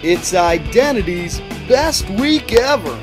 It's Identity's best week ever.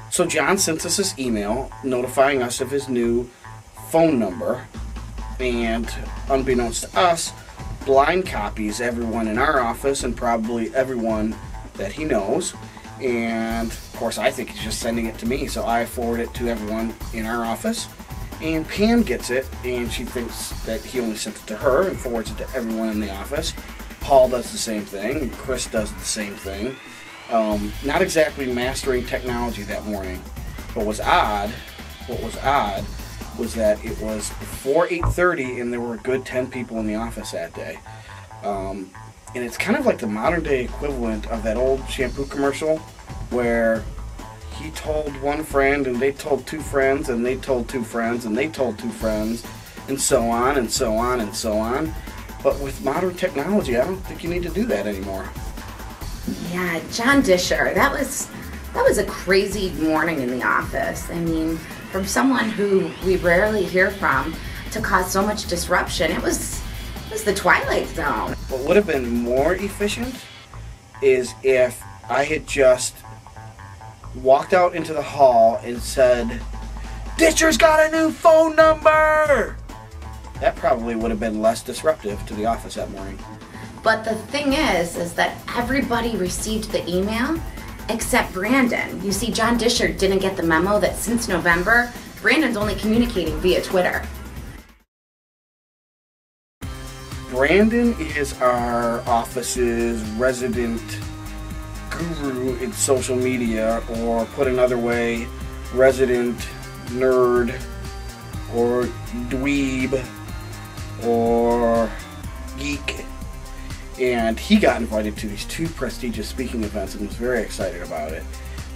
So John sent us this email notifying us of his new phone number, and unbeknownst to us, blind copies everyone in our office and probably everyone that he knows. And of course I think he's just sending it to me, so I forward it to everyone in our office, and Pam gets it and she thinks that he only sent it to her and forwards it to everyone in the office. Paul does the same thing, and Chris does the same thing. Not exactly mastering technology that morning. What was odd was that it was before 8:30 and there were a good 10 people in the office that day. And it's kind of like the modern day equivalent of that old shampoo commercial where he told one friend and they told two friends and they told two friends and they told two friends, and so on and so on and so on. But with modern technology, I don't think you need to do that anymore. Yeah, John Disher, that was a crazy morning in the office. I mean, from someone who we rarely hear from to cause so much disruption, it was the Twilight Zone. What would have been more efficient is if I had just walked out into the hall and said, "Disher's got a new phone number!" That probably would have been less disruptive to the office that morning. But the thing is that everybody received the email except Brandon. You see, John Disher didn't get the memo that since November, Brandon's only communicating via Twitter. Brandon is our office's resident guru in social media, or put another way, resident nerd, or dweeb, or geek. And he got invited to these two prestigious speaking events and was very excited about it,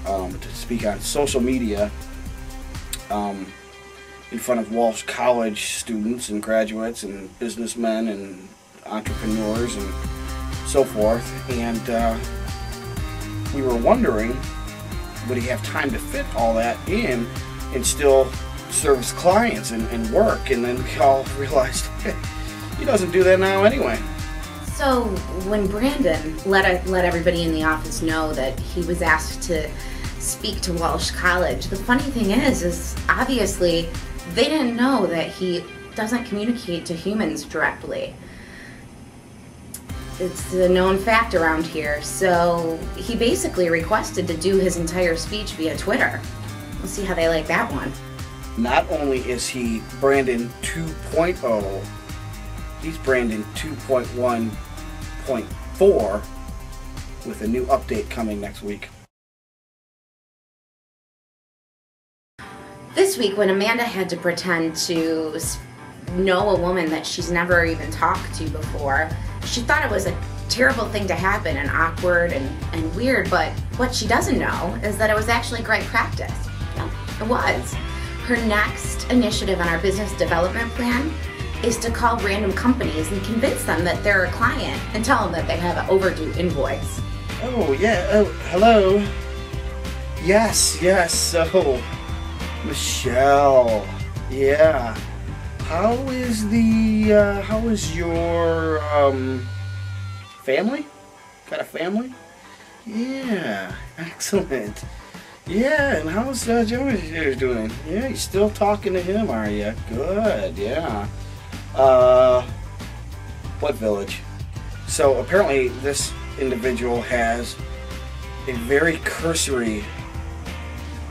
to speak on social media in front of Walsh College students and graduates and businessmen and entrepreneurs and so forth. And we were wondering, would he have time to fit all that in and still service clients and work? And then we all realized he doesn't do that now anyway. So when Brandon let everybody in the office know that he was asked to speak to Walsh College, the funny thing is obviously they didn't know that he doesn't communicate to humans directly. It's a known fact around here, so he basically requested to do his entire speech via Twitter. We'll see how they like that one. Not only is he Brandon 2.0, he's Brandon 2.1.4 with a new update coming next week. This week, when Amanda had to pretend to know a woman that she's never even talked to before, she thought it was a terrible thing to happen and awkward and weird, but what she doesn't know is that it was actually great practice. Yeah, it was. Her next initiative on our business development plan is to call random companies and convince them that they're a client and tell them that they have an overdue invoice. Oh, yeah. Oh, hello. Yes. So, Michelle. Yeah. How is your, family? Got a family? Yeah. Excellent. Yeah, and how's Joey doing? Yeah, you still talking to him, are you? Good, yeah. What village? So apparently this individual has a very cursory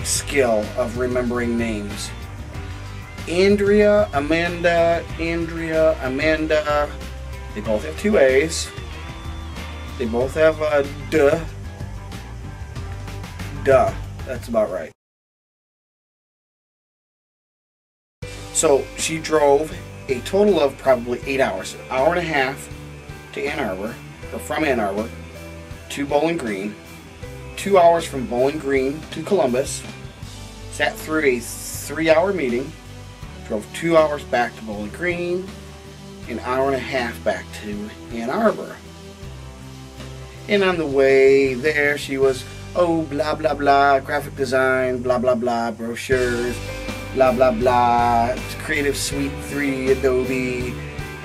skill of remembering names. Andrea, Amanda. They both have two A's. They both have a duh. That's about right. So she drove a total of probably 8 hours, an hour and a half to Ann Arbor, or from Ann Arbor to Bowling Green, 2 hours from Bowling Green to Columbus, sat through a 3-hour meeting, drove 2 hours back to Bowling Green, an hour and a half back to Ann Arbor. And on the way there, she was, oh, blah, blah, blah, graphic design, blah, blah, blah, brochures, blah blah blah, Creative Suite 3 Adobe,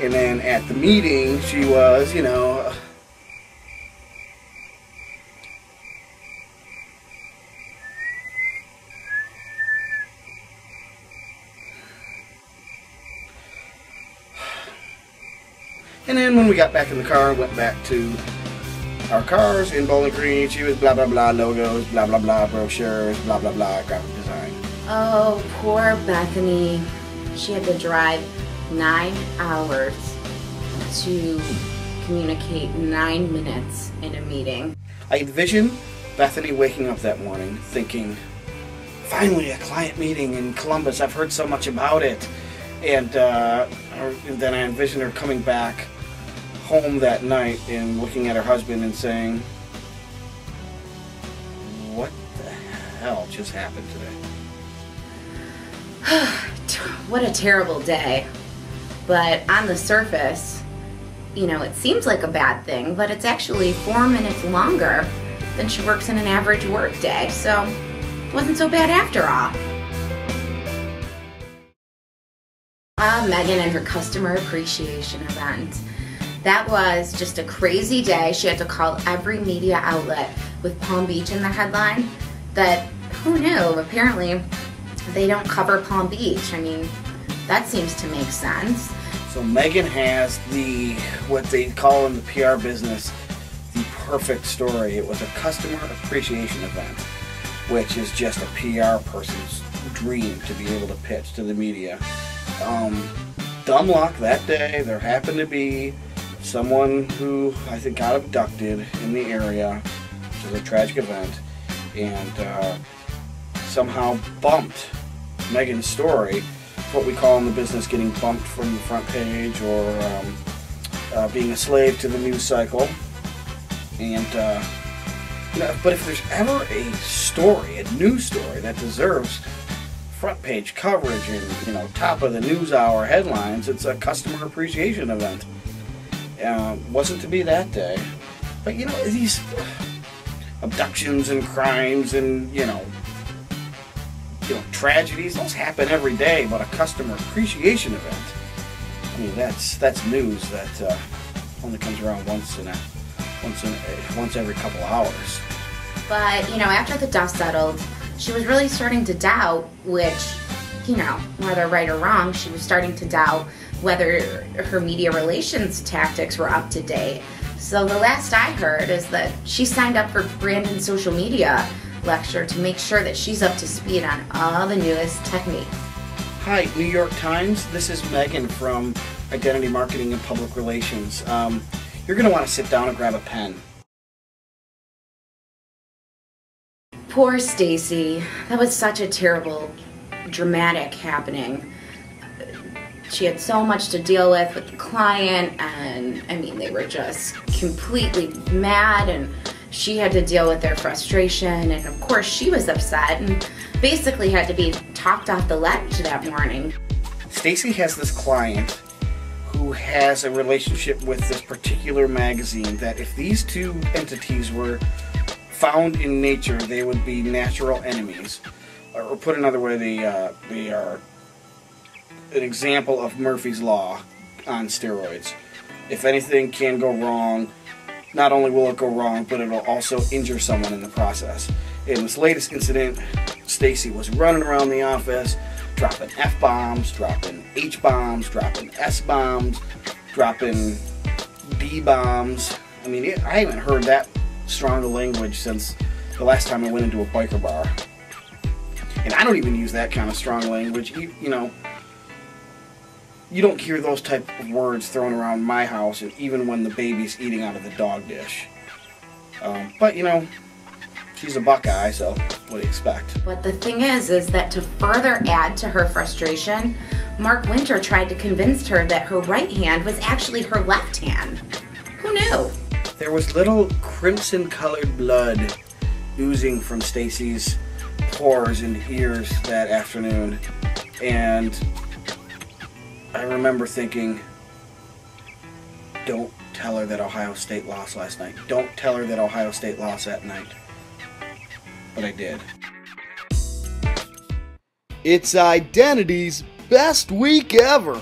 and then at the meeting she was, you know, and then when we got back in the car, went back to our cars in Bowling Green, she was blah blah blah logos, blah blah blah brochures, blah blah blah graphic design. Oh, poor Bethany. She had to drive 9 hours to communicate 9 minutes in a meeting. I envisioned Bethany waking up that morning thinking, finally a client meeting in Columbus, I've heard so much about it. And then I envisioned her coming back home that night and looking at her husband and saying, what the hell just happened today? What a terrible day. But on the surface, you know, it seems like a bad thing, but it's actually 4 minutes longer than she works in an average work day, so it wasn't so bad after all. Megan and her customer appreciation event. That was just a crazy day. She had to call every media outlet with Palm Beach in the headline. That, who knew, apparently they don't cover Palm Beach. I mean, that seems to make sense. So Megan has the, what they call in the PR business, the perfect story. It was a customer appreciation event, which is just a PR person's dream to be able to pitch to the media. Dumb luck that day, there happened to be someone who I think got abducted in the area, which is a tragic event, and somehow bumped Megan's story, what we call in the business getting bumped from the front page, or being a slave to the news cycle. And but if there's ever a story, a news story that deserves front page coverage and, you know, top of the news hour headlines, it's a customer appreciation event. Wasn't to be that day, but you know, these abductions and crimes and you know tragedies, those happen every day. But a customer appreciation event, I mean, that's news that only comes around once every couple hours. But you know, after the dust settled, she was really starting to doubt, which, you know, whether right or wrong, she was starting to doubt whether her media relations tactics were up to date. So the last I heard is that she signed up for Brandon's social media lecture to make sure that she's up to speed on all the newest techniques. Hi, New York Times. This is Megan from Identity Marketing and Public Relations. You're going to want to sit down and grab a pen. Poor Stacy. That was such a terrible, dramatic happening. She had so much to deal with the client, and I mean, they were just completely mad, and she had to deal with their frustration, and of course she was upset and basically had to be talked off the ledge that morning. Stacy has this client who has a relationship with this particular magazine that if these two entities were found in nature, they would be natural enemies. Or put another way, they are an example of Murphy's Law on steroids. If anything can go wrong, not only will it go wrong, but it will also injure someone in the process. In this latest incident, Stacy was running around the office, dropping F-bombs, dropping H-bombs, dropping S-bombs, dropping B-bombs. I mean, I haven't heard that strong language since the last time I went into a biker bar. And I don't even use that kind of strong language. You know, you don't hear those type of words thrown around my house, even when the baby's eating out of the dog dish. But, you know, she's a Buckeye, so what do you expect? But the thing is that to further add to her frustration, Mark Winter tried to convince her that her right hand was actually her left hand. Who knew? There was little crimson-colored blood oozing from Stacy's pores and ears that afternoon, and I remember thinking, don't tell her that Ohio State lost last night. Don't tell her that Ohio State lost that night. But I did. It's Identity's best week ever.